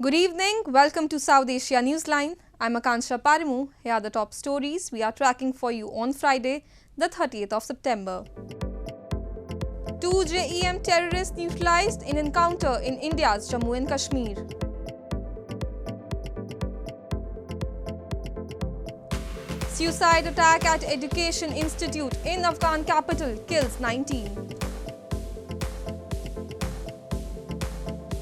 Good evening. Welcome to South Asia Newsline. I'm Akansha Parimu. Here are the top stories we are tracking for you on Friday, the 30th of September. Two JeM terrorists neutralized in encounter in India's Jammu and Kashmir. Suicide attack at Education Institute in Afghan capital kills 19.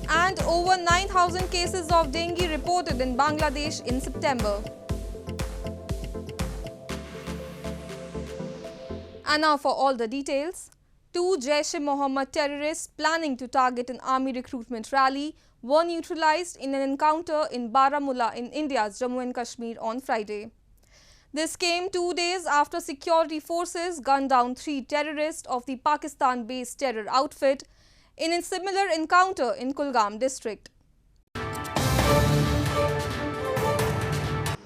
And over 9,000 cases of dengue reported in Bangladesh in September. And now for all the details. Two Jaish-e-Mohammad terrorists planning to target an army recruitment rally were neutralized in an encounter in Baramulla in India's Jammu and Kashmir on Friday. This came 2 days after security forces gunned down 3 terrorists of the Pakistan-based terror outfit in a similar encounter in Kulgam district.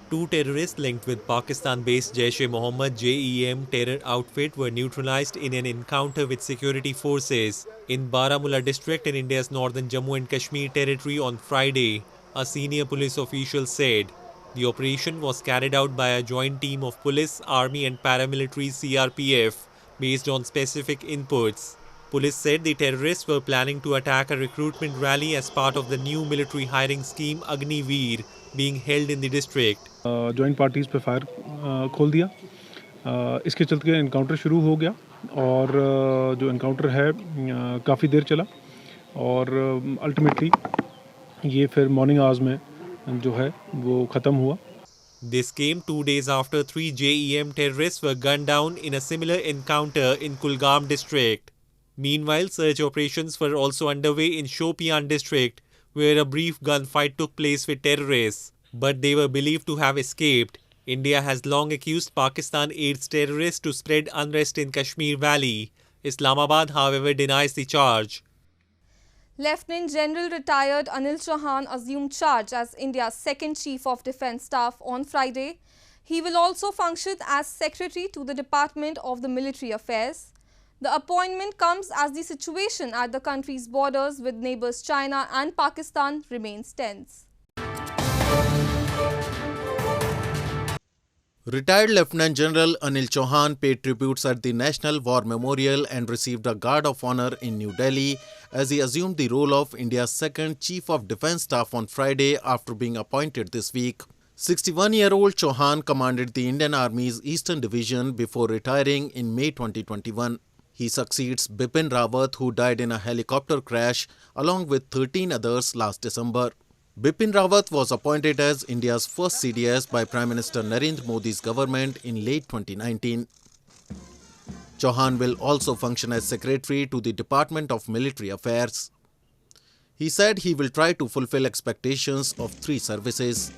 Two terrorists linked with Pakistan-based Jaish-e-Mohammad JeM terror outfit were neutralized in an encounter with security forces in Baramulla district in India's northern Jammu and Kashmir territory on Friday, a senior police official said. The operation was carried out by a joint team of police, army and paramilitary CRPF based on specific inputs. Police said the terrorists were planning to attack a recruitment rally as part of the new military hiring scheme Agniveer being held in the district. Joint parties पे fire खोल दिया। इसके चलते encounter शुरू हो गया और जो एनकाउंटर है काफ़ी देर चला और अल्टीमेटली ये फिर मॉर्निंग आवर्स में जो है वो ख़त्म हुआ। This came 2 days after 3 JeM terrorists were gunned down in a similar encounter in Kulgam district. Meanwhile, search operations were also underway in Shopian district, where a brief gunfight took place with terrorists, but they were believed to have escaped. India has long accused Pakistan aids terrorists to spread unrest in Kashmir Valley. Islamabad, however, denies the charge. Lieutenant General retired Anil Chauhan assumed charge as India's second Chief of Defence Staff on Friday. He will also function as Secretary to the Department of the Military Affairs. The appointment comes as the situation at the country's borders with neighbours China and Pakistan remains tense. Retired Lieutenant General Anil Chauhan paid tributes at the National War Memorial and received a Guard of Honor in New Delhi as he assumed the role of India's second Chief of Defence Staff on Friday after being appointed this week. 61-year-old Chauhan commanded the Indian Army's Eastern Division before retiring in May 2021. He succeeds Bipin Rawat, who died in a helicopter crash along with 13 others last December. Bipin Rawat was appointed as India's first CDS by Prime Minister Narendra Modi's government in late 2019. Chauhan will also function as Secretary to the Department of Military Affairs. He said he will try to fulfill expectations of 3 services.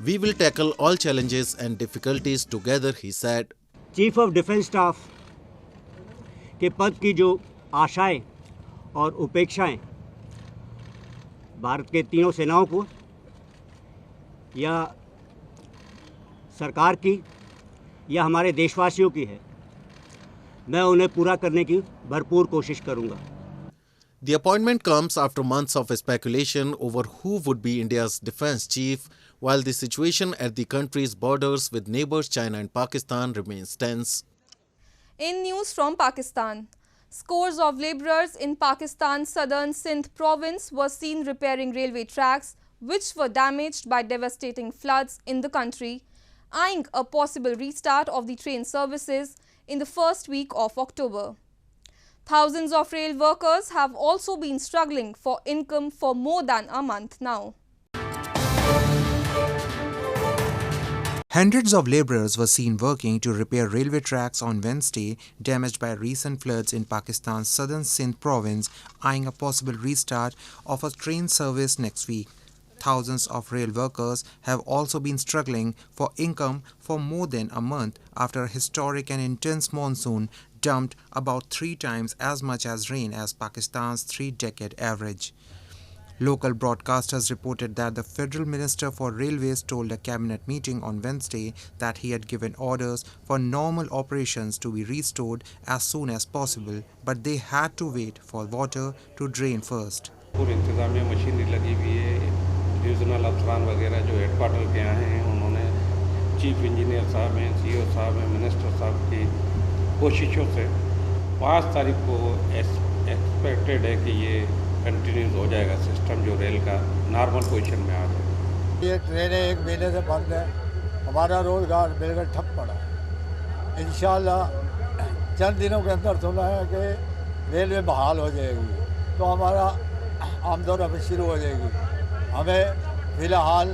We will tackle all challenges and difficulties together, he said. Chief of Defence Staff के पद की जो आशाएं और उपेक्षाएं भारत के तीनों सेनाओं को या सरकार की या हमारे देशवासियों की है, मैं उन्हें पूरा करने की भरपूर कोशिश करूंगा। The appointment comes after months of speculation over who would be India's defence chief, while the situation at the country's borders with neighbours China and Pakistan remains tense. In news from Pakistan, scores of labourers in Pakistan's southern Sindh province were seen repairing railway tracks which were damaged by devastating floods in the country, eyeing a possible restart of the train services in the first week of October. Thousands of rail workers have also been struggling for income for more than a month now. Hundreds of labourers were seen working to repair railway tracks on Wednesday damaged by recent floods in Pakistan's southern Sindh province, eyeing a possible restart of a train service next week. Thousands of rail workers have also been struggling for income for more than a month after a historic and intense monsoon dumped about 3 times as much as rain as Pakistan's 3-decade average. Local broadcasters reported that the Federal Minister for Railways told a cabinet meeting on Wednesday that he had given orders for normal operations to be restored as soon as possible, but they had to wait for water to drain first. पूरी इंतजामिया machinery लगी हुई है, जो divisional अफसरान वगैरह जो head quarter के आए हैं, उन्होंने चीफ इंजीनियर साहब हैं, CEO साहब हैं, मिनिस्टर साहब की कोशिशों से 5 तारीख को एक्सपेक्टेड है कि ये कंटिन्यूज हो जाएगा सिस्टम, जो रेल का नॉर्मल पोजीशन में आ जाएगा। ये ट्रेनें 1 महीने से बंद है, हमारा रोजगार बिल्कुल ठप पड़ा है। इंशाल्लाह चंद दिनों के अंदर सुना है कि रेलवे बहाल हो जाएगी, तो हमारा आमदोरफ्त शुरू हो जाएगी। हमें फ़िलहाल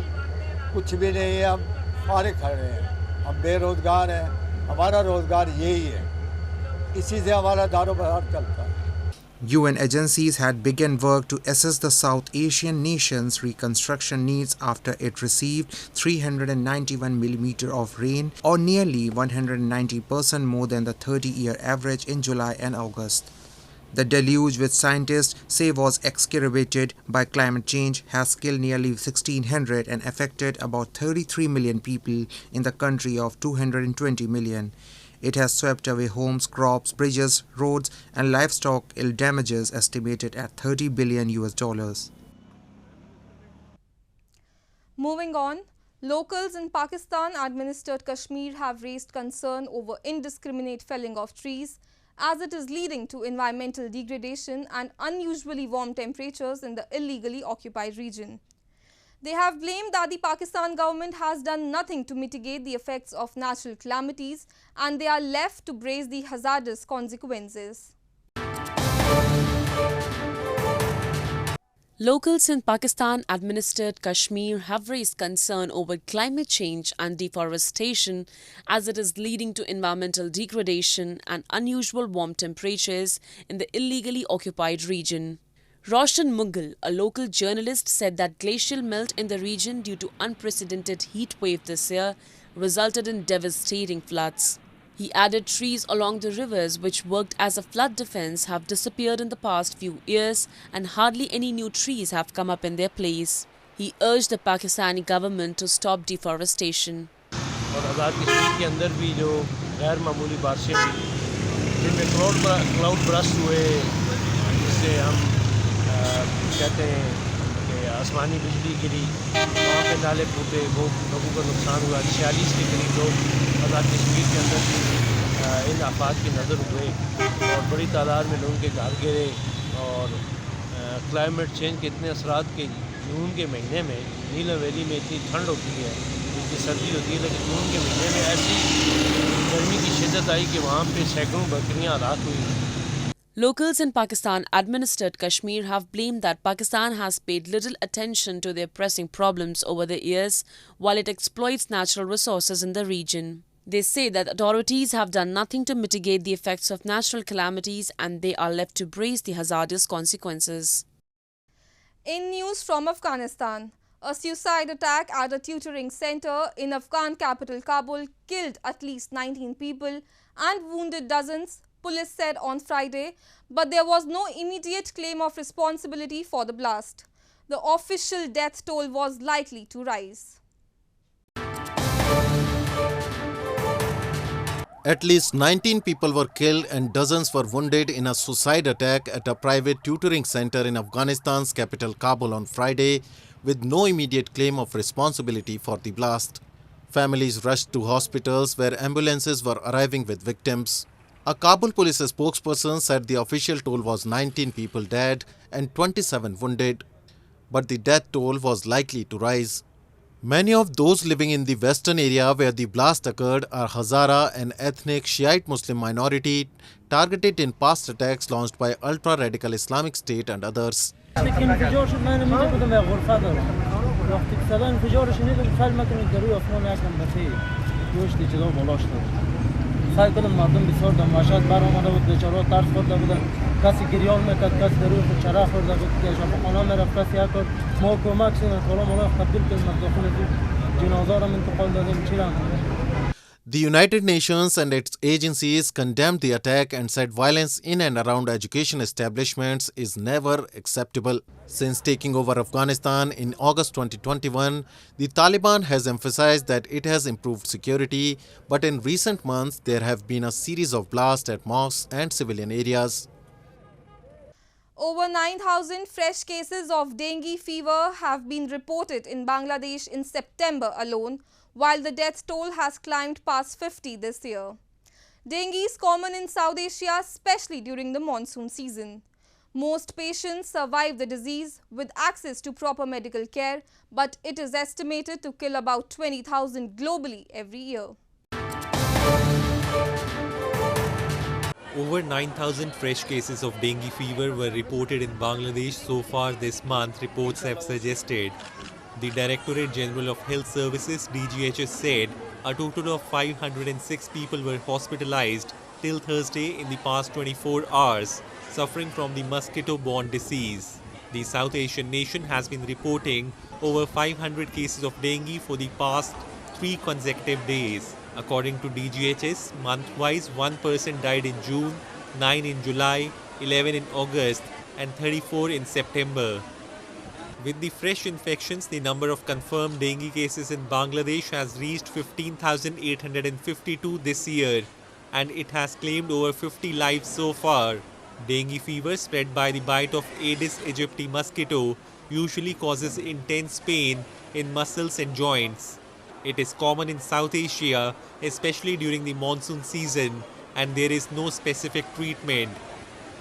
कुछ भी नहीं है, हम फारिग खड़े हैं, हम बेरोज़गार हैं, हमारा रोज़गार यही है, इसी से हमारा दारोमदार चलता है। UN agencies had begun work to assess the South Asian nation's reconstruction needs after it received 391 mm of rain, or nearly 190% more than the 30-year average in July and August. The deluge, which scientists say was exacerbated by climate change, has killed nearly 1,600 and affected about 33 million people in the country of 220 million. It has swept away homes, crops, bridges, roads, and livestock, ill damages estimated at $30 billion. Moving on, locals in Pakistan-administered Kashmir have raised concern over indiscriminate felling of trees, as it is leading to environmental degradation and unusually warm temperatures in the illegally occupied region. They have claimed that the Pakistan government has done nothing to mitigate the effects of natural calamities, and they are left to brace the hazardous consequences. Locals in Pakistan-administered Kashmir have raised concern over climate change and deforestation, as it is leading to environmental degradation and unusual warm temperatures in the illegally occupied region. Roshan Mughal, a local journalist, said that glacial melt in the region due to unprecedented heat wave this year resulted in devastating floods. He added trees along the rivers which worked as a flood defense have disappeared in the past few years, and hardly any new trees have come up in their place. He urged the Pakistani government to stop deforestation. और आज़ाद कश्मीर के अंदर भी जो गैर मामूली बारिशें हुई, जिनमें क्लाउड बरस्ट हुए, जिससे हम कहते हैं कि आसमानी बिजली गिरी, वहाँ पे नाले फूटे, वो लोगों को नुकसान हुआ। 46 के करीब लोग आज़ाद कश्मीर के अंदर इन आफात की नज़र हुए और बड़ी तादाद में लोगों के घर गिरे। और क्लाइमेट चेंज के इतने असरात के जून के महीने में नीलम वैली में इतनी ठंड होती है, इतनी सर्दी होती है, लेकिन जून के महीने में ऐसी गर्मी की शिद्दत आई कि वहाँ पे सैकड़ों बकरियाँ हलाक हुई। Locals in Pakistan-administered Kashmir have blamed that Pakistan has paid little attention to their pressing problems over the years while it exploits natural resources in the region. They say that authorities have done nothing to mitigate the effects of natural calamities, and they are left to brace the hazardous consequences. In news from Afghanistan, a suicide attack at a tutoring center in Afghan capital Kabul killed at least 19 people and wounded dozens, police said on Friday, but there was no immediate claim of responsibility for the blast. The official death toll was likely to rise. At least 19 people were killed and dozens were wounded in a suicide attack at a private tutoring center in Afghanistan's capital Kabul on Friday, with no immediate claim of responsibility for the blast. Families rushed to hospitals where ambulances were arriving with victims. A Kabul police spokesperson said the official toll was 19 people dead and 27 wounded, but the death toll was likely to rise. Many of those living in the western area where the blast occurred are Hazara, an ethnic Shiite Muslim minority targeted in past attacks launched by ultra-radical Islamic State and others. سعی کردم مردم بسیار در مشهد برآمده بود، بیچاره‌ها ترس خورده بودن، کسی گریان میکرد، کسی در روی خود چرا خورده بود که شفاخانه میرفت، کسی یک کار ما کمک شدیم، حالا ما تبدیل کردیم داخل جنازه را انتقال دادیم. چی را The United Nations and its agencies condemned the attack and said violence in and around education establishments is never acceptable. Since taking over Afghanistan in August 2021, the Taliban has emphasized that it has improved security, but in recent months there have been a series of blasts at mosques and civilian areas. Over 9,000 fresh cases of dengue fever have been reported in Bangladesh in September alone, while the death toll has climbed past 50 this year. Dengue is common in South Asia, especially during the monsoon season. Most patients survive the disease with access to proper medical care, but it is estimated to kill about 20,000 globally every year. Over 9,000 fresh cases of dengue fever were reported in Bangladesh so far this month, reports have suggested. The Directorate General of Health Services (DGHS) said a total of 506 people were hospitalized till Thursday in the past 24 hours, suffering from the mosquito-borne disease. The South Asian nation has been reporting over 500 cases of dengue for the past 3 consecutive days. According to DGHS, month-wise, 1 person died in June, 9 in July, 11 in August, and 34 in September. With the fresh infections, the number of confirmed dengue cases in Bangladesh has reached 15,852 this year, and it has claimed over 50 lives so far. Dengue fever, spread by the bite of Aedes aegypti mosquito, usually causes intense pain in muscles and joints. It is common in South Asia, especially during the monsoon season, and there is no specific treatment.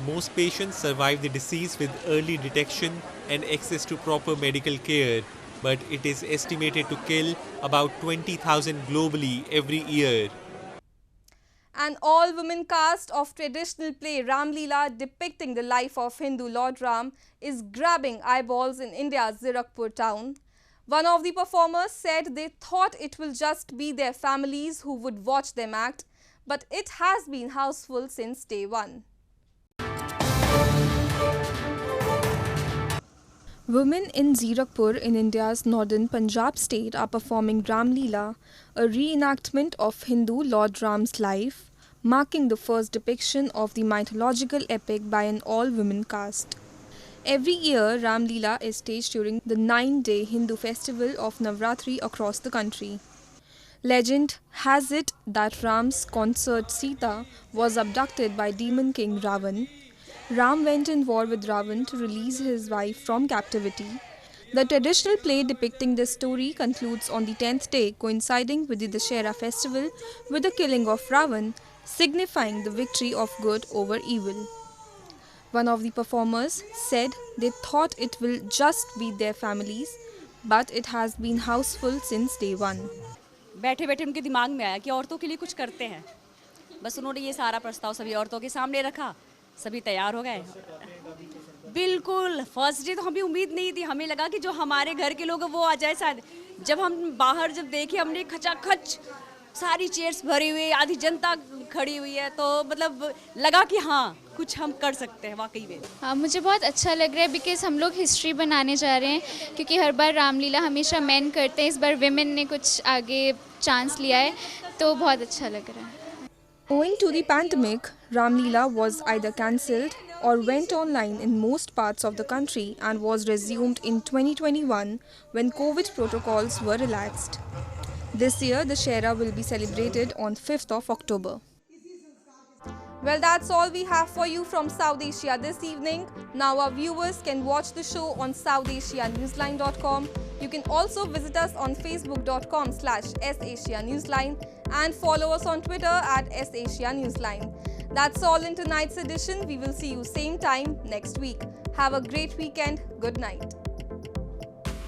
Most patients survive the disease with early detection and access to proper medical care, but it is estimated to kill about 20,000 globally every year. An all-women cast of traditional play Ramlila depicting the life of Hindu Lord Ram is grabbing eyeballs in India's Zirakpur town. One of the performers said they thought it will just be their families who would watch them act, but it has been houseful since day one. Women in Zirakpur in India's northern Punjab state are performing Ramlila, a reenactment of Hindu Lord Ram's life, marking the first depiction of the mythological epic by an all-women cast. Every year, Ramlila is staged during the 9-day Hindu festival of Navratri across the country. Legend has it that Ram's consort Sita was abducted by demon king Ravan. Ram went in war with Ravan to release his wife from captivity. The traditional play depicting this story concludes on the 10th day, coinciding with the Dussehra festival with the killing of Ravan, signifying the victory of good over evil. One of the performers said they thought it will just be their families, but it has been houseful since day one. बैठे बैठे उनके दिमाग में आया कि औरतों के लिए कुछ करते हैं. बस उन्होंने ये सारा प्रस्ताव सभी औरतों के सामने रखा, सभी तैयार हो गए. बिल्कुल फर्स्ट डे तो हमें उम्मीद नहीं थी, हमें लगा कि जो हमारे घर के लोग वो आ जाए शायद. जब हम बाहर जब देखे हमने खचाखच सारी चेयर्स भरी हुई, आधी जनता खड़ी हुई है, तो मतलब लगा कि हाँ कुछ हम कर सकते हैं वाकई में. हाँ, मुझे बहुत अच्छा लग रहा है बिकॉज हम लोग हिस्ट्री बनाने जा रहे हैं, क्योंकि हर बार रामलीला हमेशा मेन करते हैं, इस बार विमेन ने कुछ आगे चांस लिया है, तो बहुत अच्छा लग रहा है. Owing to the pandemic, Ramlila was either cancelled or went online in most parts of the country and was resumed in 2021 when COVID protocols were relaxed. This year, the Dussehra will be celebrated on 5th of October. Well, that's all we have for you from South Asia this evening. Now our viewers can watch the show on SouthAsiaNewsline.com. You can also visit us on Facebook.com/SAsiaNewsline and follow us on Twitter @SAsiaNewsline. That's all in tonight's edition. We will see you same time next week. Have a great weekend. Good night.